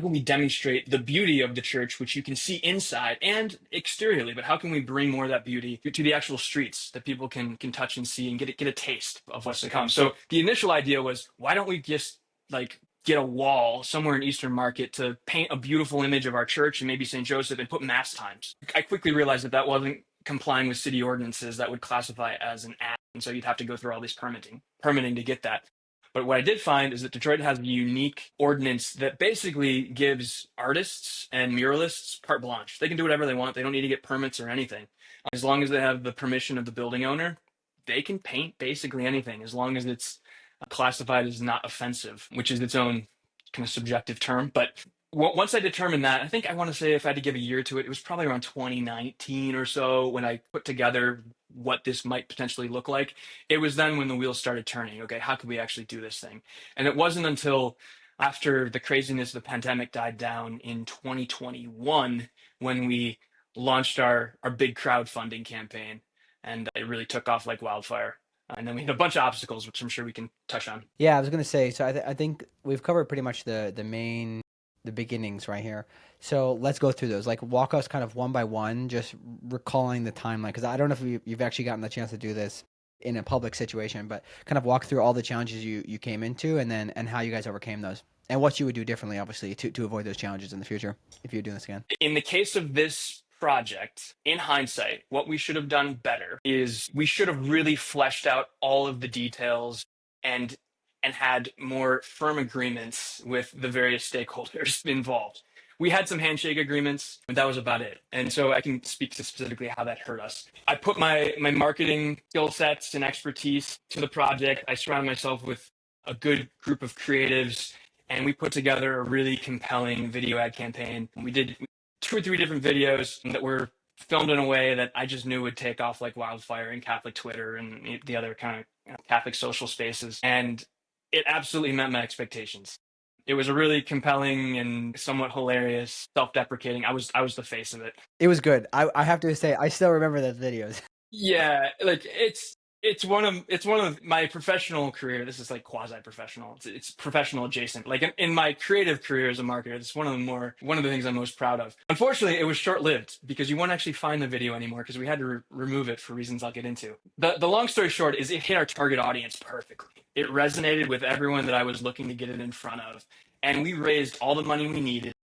can we demonstrate the beauty of the church, which you can see inside and exteriorly, but how can we bring more of that beauty to the actual streets that people can touch and see and get a taste of what's to come? So the initial idea was, why don't we just like get a wall somewhere in Eastern Market to paint a beautiful image of our church and maybe St. Joseph and put mass times. I quickly realized that that wasn't complying with city ordinances that would classify it as an ad. And so you'd have to go through all this permitting to get that. But what I did find is that Detroit has a unique ordinance that basically gives artists and muralists carte blanche. They can do whatever they want. They don't need to get permits or anything. As long as they have the permission of the building owner, they can paint basically anything as long as it's classified as not offensive, which is its own kind of subjective term. But once I determined that, I think I want to say if I had to give a year to it, it was probably around 2019 or so when I put together what this might potentially look like. It was then when the wheels started turning. Okay, how could we actually do this thing? And it wasn't until after the craziness of the pandemic died down in 2021 when we launched our big crowdfunding campaign, and it really took off like wildfire. And then we had a bunch of obstacles, which I'm sure we can touch on. Yeah, I was gonna say. So I think we've covered pretty much the beginnings right here. So let's go through those. Like walk us kind of one by one, just recalling the timeline. Because I don't know if you've actually gotten the chance to do this in a public situation, but kind of walk through all the challenges you came into, and how you guys overcame those, and what you would do differently, obviously, to avoid those challenges in the future if you're doing this again. In the case of this project, in hindsight, what we should have done better is we should have really fleshed out all of the details and had more firm agreements with the various stakeholders involved. We had some handshake agreements, but that was about it. And so I can speak to specifically how that hurt us. I put my marketing skill sets and expertise to the project. I surrounded myself with a good group of creatives, and we put together a really compelling video ad campaign. We did 2 or 3 different videos that were filmed in a way that I just knew would take off like wildfire in Catholic Twitter and the other kind of Catholic social spaces. And it absolutely met my expectations. It was a really compelling and somewhat hilarious, self-deprecating. I was the face of it. It was good. I have to say, I still remember those videos. Yeah, like it's one of my professional career. This is like quasi-professional. It's professional adjacent. Like in my creative career as a marketer, it's one of the things I'm most proud of. Unfortunately, it was short-lived because you won't actually find the video anymore because we had to remove it for reasons I'll get into. The long story short is it hit our target audience perfectly. It resonated with everyone that I was looking to get it in front of, and we raised all the money we needed.